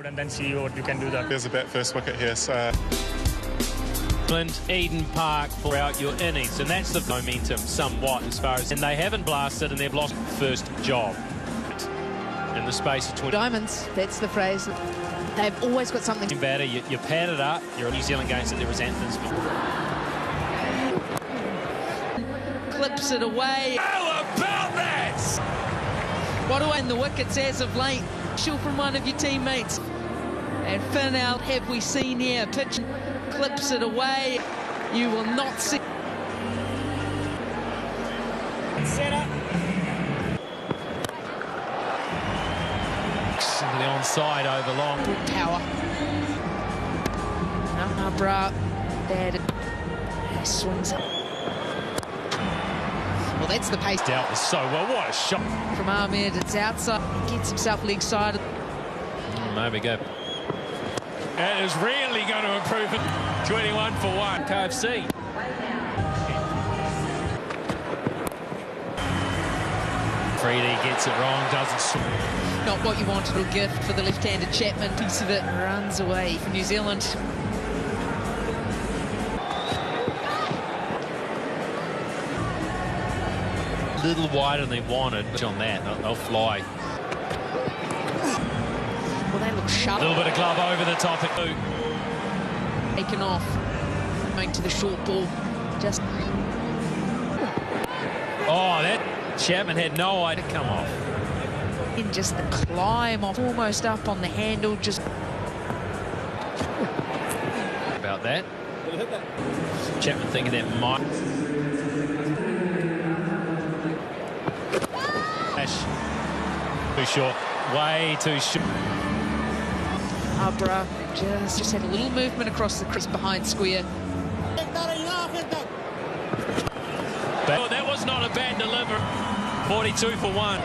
and then see what you can do that. There's a bet first wicket here, so... Eden Park for out your innings, and that's the momentum somewhat as far as... And they haven't blasted and they've lost first job. In the space of 20... Diamonds, that's the phrase. They've always got something... Better, you pad it up, you're New Zealand games that there was anthems. Clips it away. How about that? What do I in the wickets as of late? Shoot from one of your teammates. And Finn out, have we seen here? Pitch clips it away. You will not see. Set up. The onside over long. Good power. No, bra. Bad. He swings up. Well, that's the pace. Dealt with so well. What a shot. From Ahmed, it's outside. Gets himself leg side. There we go. That is really going to improve it. 21 for 1. KFC. Freedy gets it wrong, doesn't swing. Not what you wanted, a gift for the left-handed Chapman. Piece of it runs away for New Zealand. A little wider than they wanted, but on that, they'll fly. Well, they look sharp. A little bit of glove over the top at boot. Taken off. Going to the short ball. Just... Oh, that Chapman had no idea to come off. In just the climb off, almost up on the handle, just... About that. Chapman thinking that might... Too short. Way too short. Abra just had a little movement across the crease behind square. But that was not a bad delivery. 42 for 1.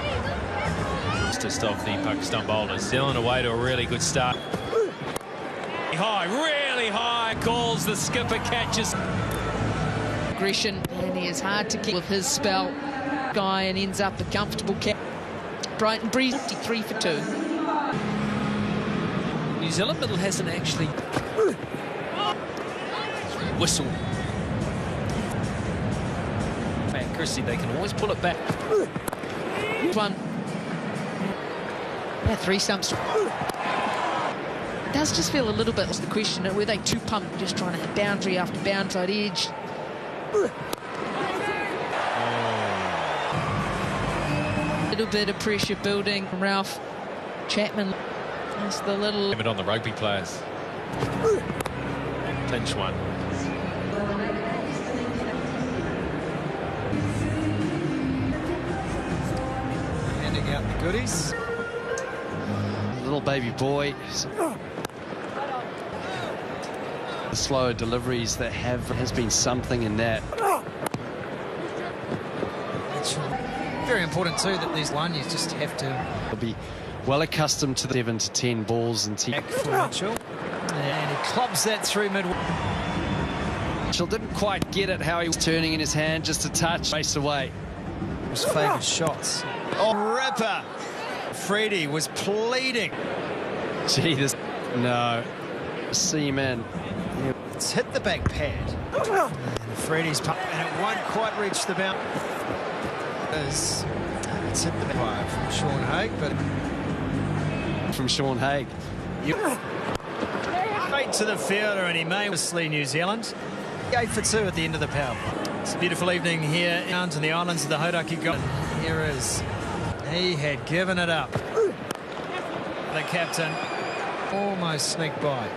To stop the Pakistan bowlers. Zealand away to a really good start. High, really high. Calls the skipper, catches. Aggression, and he is hard to keep with his spell. Guy and ends up a comfortable catch. Brighton breeze 53 for 2. New Zealand middle hasn't actually whistle. Accuracy, they can always pull it back. One. Yeah, 3 stumps. It does just feel a little bit, was the question, were they too pumped, just trying to hit boundary after boundary side edge? A little bit of pressure building from Ralph Chapman. That's the little... Limit on the rugby players. Pinch one. Handing out the goodies. Little baby boy. The slower deliveries that has been something in that. It's very important too that these one, you just have to Be well accustomed to the 7 to 10 balls and back for Mitchell. And he clubs that through mid. Mitchell didn't quite get it how he was turning in his hand, just a touch, race away. His favourite shots. Oh, ripper! Freedy was pleading. Gee, this... No. Seaman. It's hit the back pad. And Freedy's pump, and it won't quite reach the bound. It's hit the back from Sean Haig, but... From Sean Haig. Straight to the fielder, and he may obviously New Zealand. 8 for 2 at the end of the power. It's a beautiful evening here in the islands of the Hauraki Gulf. Here is... He had given it up. The captain almost sneaked by.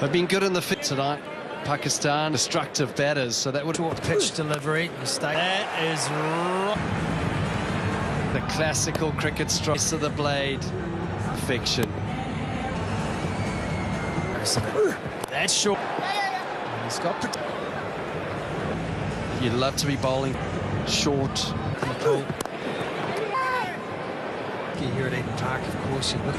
They've been good in the fit tonight. Pakistan, destructive batters, so that would... Short pitch delivery, mistake. That is right. The classical cricket strokes of the blade. Perfection. That's short. He's got... You'd love to be bowling short. Here at Eden Park, of course, you look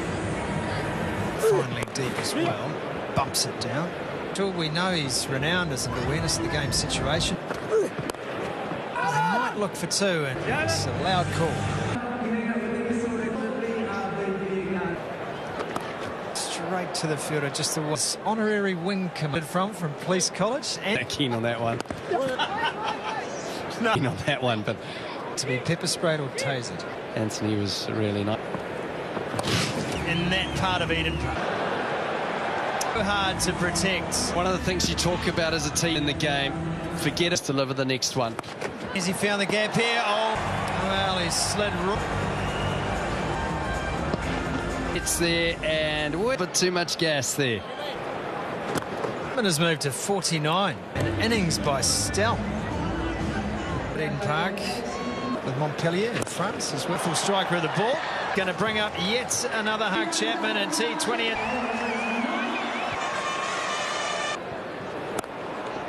finally deep as well. Bumps it down. Until we know he's renowned as an awareness of the game situation. They might look for 2, and it's a loud call. straight to the fielder. Just the honorary wing committed from Police College. And Keen on that one. no. Keen on that one, but to be pepper sprayed or tasered. Anthony was really nice. In that part of Eden Park. So hard to protect. One of the things you talk about as a team in the game, forget us to deliver the next one. As he found the gap here, oh, well, he slid. It's there and a bit too much gas there. Has moved to 49. An innings by Stell. Eden Park with Montpellier in front as well. Full striker of the ball. Going to bring up yet another Hug Chapman and T20.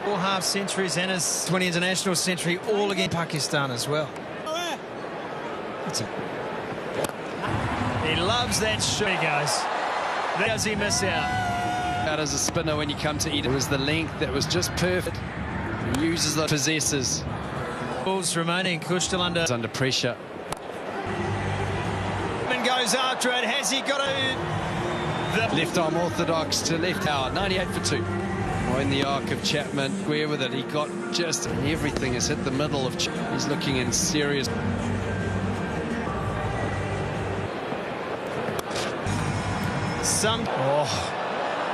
4 half centuries and his 20 international century, all against Pakistan as well. That's it. He loves that shot. He goes. Does he miss out? Out as a spinner when you come to Eden. It was the length that was just perfect. He uses the possessors. Balls remaining. Kush still under pressure. And goes after it. Has he got a... Left arm orthodox to left hour. 98 for 2. Oh, in the arc of Chapman. Square with it. He got just... And everything has hit the middle of... He's looking in serious...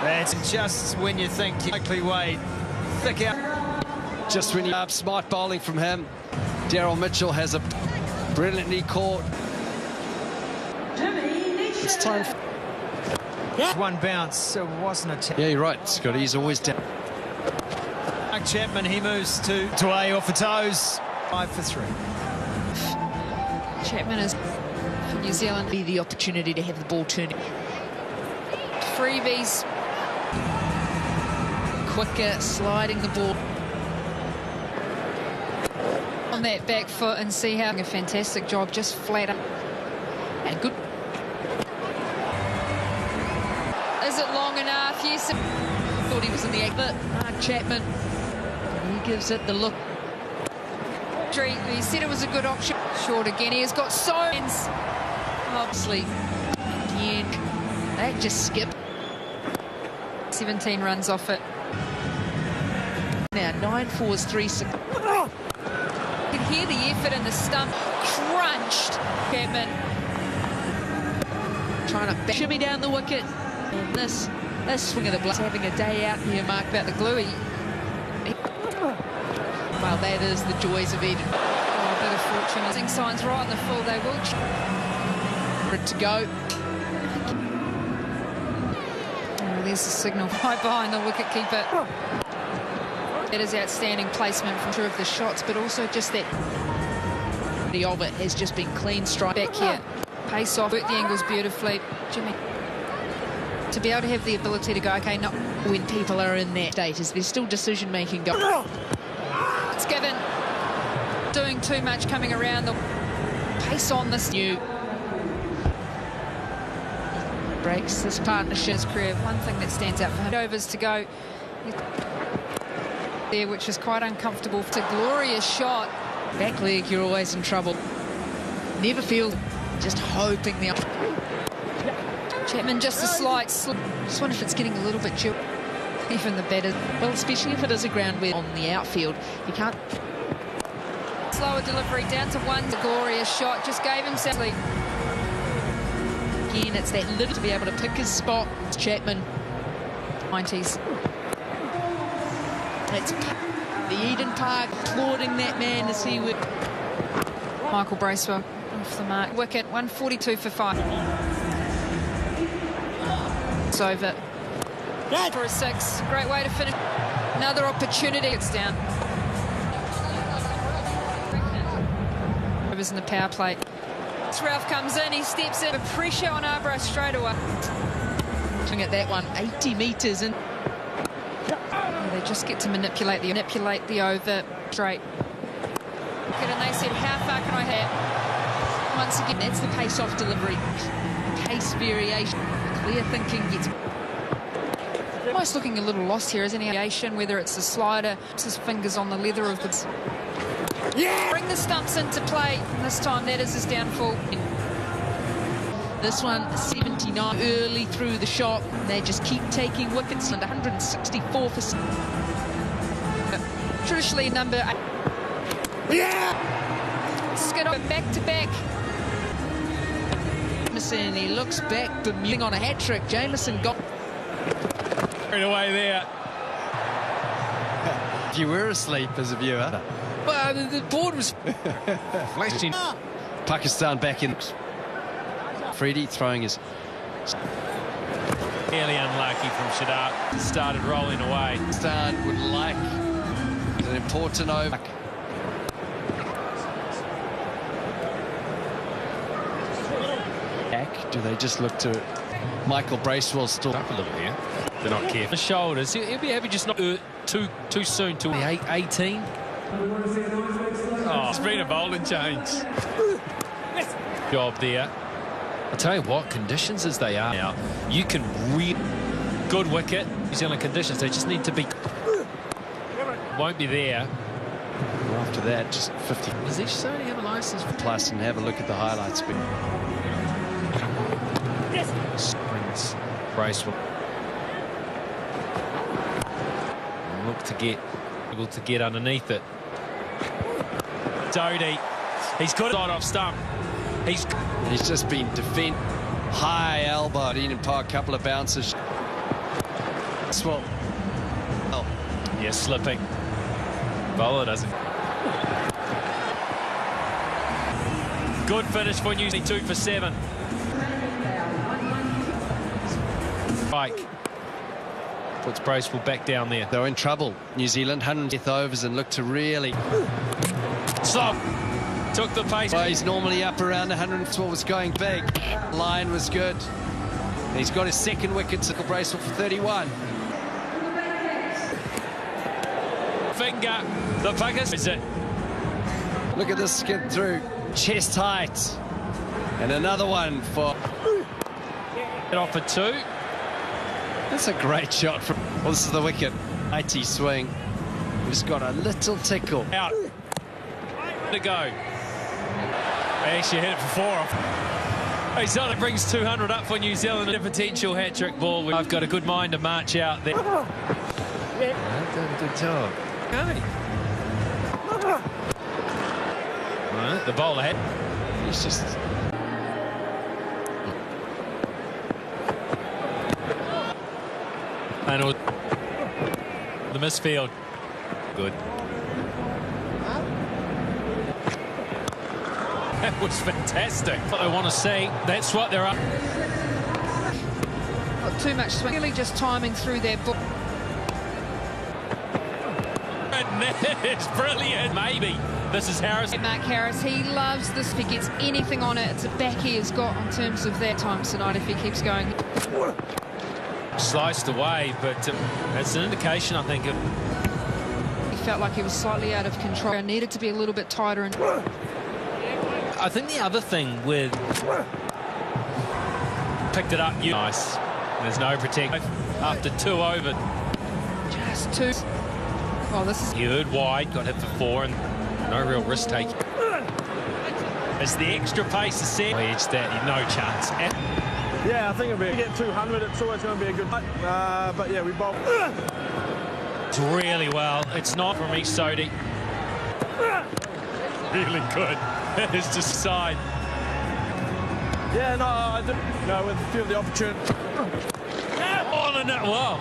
That's just when you think likely way thick out. Just when you up smart bowling from him. Daryl Mitchell has a brilliantly caught. It's time for... One bounce, so it wasn't a... Yeah, you're right, Scott. He's always down. Mark Chapman, he moves to A off the toes. 5 for 3. Chapman is for New Zealand. Be the opportunity to have the ball turning. Freebies. Quicker, sliding the ball on that back foot and see how a fantastic job, just flat up and good. Is it long enough? Yes. Thought he was in the act, but Mark Chapman, he gives it the look. He said it was a good option. Short again. He has got so obviously again. That just skipped. 17 runs off it. Now 9 fours, 3 6. You can hear the effort in the stump. Crunched. Chapman trying to shimmy down the wicket. And this swing of the blood. Having a day out here, Mark, about the gluey. Well, that is the joys of Eden. Oh, a bit of fortune. Using signs right in the full, they will. For it to go. There's the signal right behind the wicketkeeper. It is outstanding placement from two of the shots, but also just that the of it has just been clean strike back here. Pace off, work the angles beautifully. Jimmy, to be able to have the ability to go, okay, not when people are in that state, is there's still decision making going. It's given. Doing too much coming around the pace on this new. Breaks this partnership's career. One thing that stands out for him, overs to go there, which is quite uncomfortable. It's a glorious shot. Back leg, you're always in trouble. Never feel, just hoping the... Chapman, just a slight slip. Just wonder if it's getting a little bit chill. Even the better. Well, especially if it is a ground where on the outfield, you can't... Slower delivery, down to 1. A glorious shot, just gave himself... Again, it's that little to be able to pick his spot. It's Chapman, 90s. It's the Eden Park applauding that man as he would. Michael Bracewell off the mark. Wicket, 142 for 5. It's over. For a 6. Great way to finish. Another opportunity. It's down. Overs in the power play. Ralph comes in, he steps in, pressure on Arbroath straight away. Looking at that one, 80 metres in. They just get to manipulate the over straight. And they said, how far can I hit? Once again, that's the pace-off delivery. Pace variation. Clear thinking gets... Almost looking a little lost here, isn't he? Whether it's the slider, his fingers on the leather of the... Yeah! Bring the stumps into play. This time that is his downfall. This one, 79 early through the shot. They just keep taking wickets, and 164 for... Traditionally number 8. Yeah! Skid up back-to-back. Jameson, he looks back, Bermuda on a hat-trick. Jameson got... Straight away there. If you were asleep as a viewer. Well, the board was flashing. Pakistan back in. Freddie throwing his... Fairly unlucky from Shadab. Started rolling away. Pakistan would like an important over. Do they just look to Michael Bracewell still Up a little here. They're not careful. The shoulders. He'll be happy just not too soon to 18. Oh, it's been a bowling change. Job there. I tell you what, conditions as they are now, you can read good wicket. New Zealand conditions, they just need to be. Won't be there. After that, just 50. Does each side have a license? Plus, and have a look at the highlights. Springs, Bracewell. Look to get able to get underneath it. Doty, he's got it off stump. He's just been defend high elbowed in and park, couple of bounces. Well, oh yeah, slipping. Bowler doesn't. Good finish for New Zealand, 2 for 7. Pike puts Bracewell back down there. They're in trouble. New Zealand 100th overs and look to really Stop. Took the pace. Well, he's normally up around 112. Was going big. Line was good. He's got his second wicket. Michael Bracewell for 31. Finger. The Pakistan. Is it? Look at this skid through. Chest height. And another one for... Get off for 2. That's a great shot from... Well, this is the wicket. Mighty swing. Just got a little tickle. Out. To go. They actually hit it for 4. He's done it, brings 200 up for New Zealand. A potential hat-trick ball. I've got a good mind to march out there. Yeah, done a good job. Okay. Right, the bowler head. He's just... And the misfield. Good. That was fantastic. What I want to see, that's what they're up. Not too much swing. Really just timing through their book. It's brilliant. Maybe. This is Harris. Mark Harris, he loves this. If he gets anything on it, it's a back he has got in terms of that time tonight if he keeps going. Sliced away, but it's an indication, I think, of... He felt like he was slightly out of control. Needed to be a little bit tighter. And I think the other thing with... Picked it up. Nice. There's no protection. After 2 over. Just 2. Oh, this is... You heard wide, got hit for 4, and no real risk taking. It's the extra pace to set. Edge that, no chance. Yeah, I think it'll be. If we get 200, it's always going to be a good fight. But yeah, we both. It's really well. It's not from East Sodi. Really good. It's just side. Yeah, no, I didn't. No, with a few of the opportunity. On and that. Wow.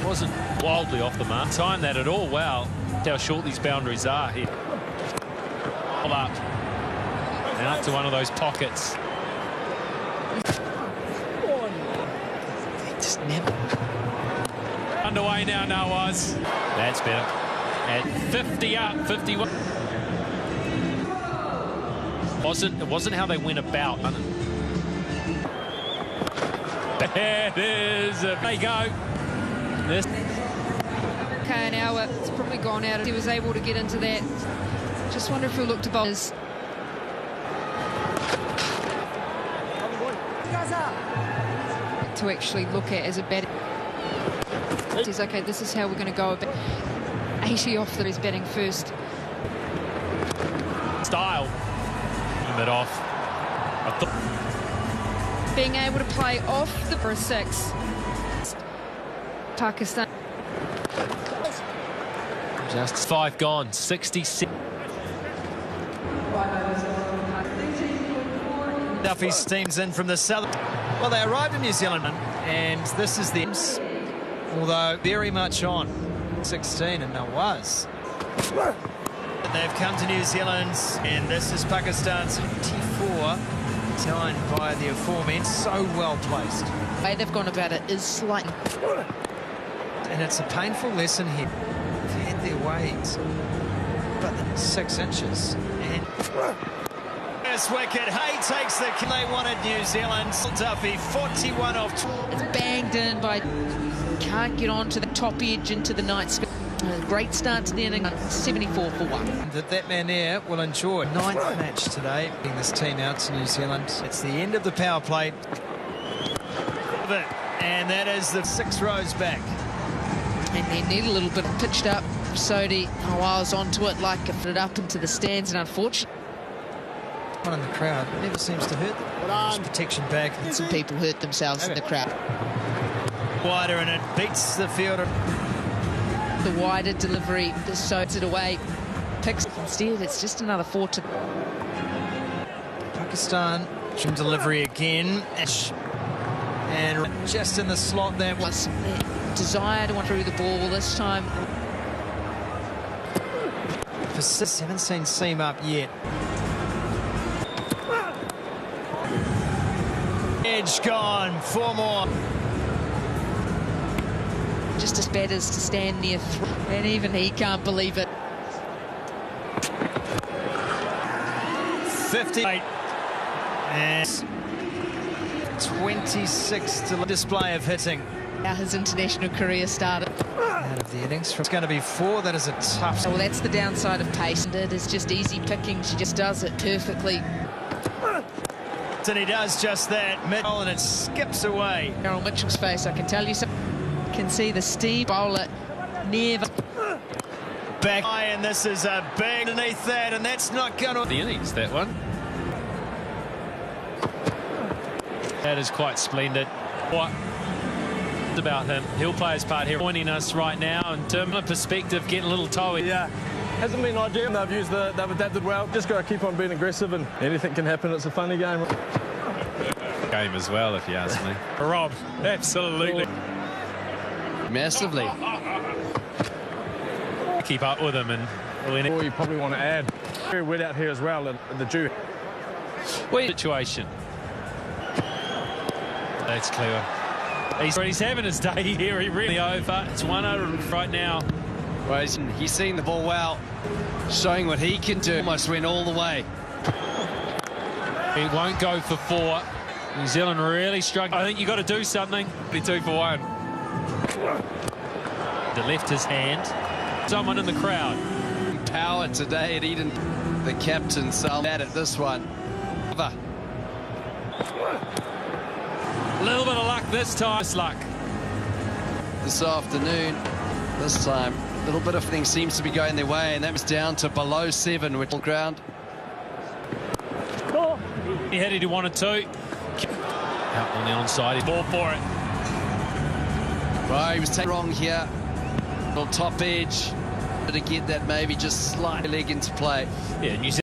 Wasn't wildly off the mark. Timed that at all. Wow. How short these boundaries are here. All up. And up to one of those pockets. Just never. Underway now, Nawaz. That's better. At 50 up, 51. It wasn't how they went about. There it is. There you go. This. Okay, an hour. It's probably gone out. He was able to get into that. Just wonder if he'll look to bowlers. To actually look at as a batter. He's okay, this is how we're going to go about 80 off that he's batting first. Style. It off. I Being able to play off the for a 6. Pakistan. Just 5 gone, 66. Duffy steams in from the south. Well, they arrived in New Zealand, and this is the although very much on 16, and it was. They've come to New Zealand, and this is Pakistan's 24, timed by the aforementioned. So well placed. The way they've gone about it is slightly. And it's a painful lesson here. They've had their ways, but 6 inches. And this wicket, Hay takes the kill. They wanted New Zealand. Duffy, 41 off. It's banged in by. Can't get on to the top edge into the night sky. Great start to the inning. 74 for 1. That man there will enjoy 9th match today. Bringing this team out to New Zealand. It's the end of the power play. And that is the 6 rows back. And they need a little bit pitched up. Sodhi, I was onto it like it up into the stands, and unfortunately, One in the crowd never seems to hurt them. There's protection back. some people hurt themselves in the crowd. Wider, and it beats the fielder. The wider delivery just shows it away. Picks instead. It's just another 4 to. Pakistan delivery again, and just in the slot there was Desire to want through the ball this time. Persist. Haven't seen seam up yet. Edge gone. 4 more. Just as bad as to stand near, and even he can't believe it. 58 and 26 to display of hitting. How his international career started. Out of the innings. It's going to be 4. That is a tough. Well, that's the downside of pace. It is just easy picking. She just does it perfectly. And he does just that. Middle, and it skips away. Errol Mitchell's face, I can tell you something. Can see the steam bowler never. Back high, and this is a big underneath that, and that's not going to. The innings, that one. That is quite splendid. What about him? He'll play his part here, joining us right now. In terms of perspective, getting a little toey. Yeah, hasn't been ideal. They've adapted well. Just got to keep on being aggressive, and anything can happen. It's a funny game. Game as well, if you ask me. Rob, absolutely. Massively. Keep up with him, and Or you probably want to add. Very wet out here as well, the dew. Situation. That's clever. He's having his day here. He really over. It's 1-0 right now. Well, he's seen the ball well, showing what he can do. Almost went all the way. He won't go for 4. New Zealand really struggling. I think you've got to do something. 2 for 1. To lift his hand. Someone in the crowd. Power today at Eden. The captain Sal at this one. A little bit of luck this time. Luck. This afternoon, this time, a little bit of things seems to be going their way, and that was down to below 7, which ground. He had it, he wanted to. Out on the onside, he ball for it. Right, he was taken wrong here. On top edge. To get that maybe just slight leg into play. Yeah, New Zealand.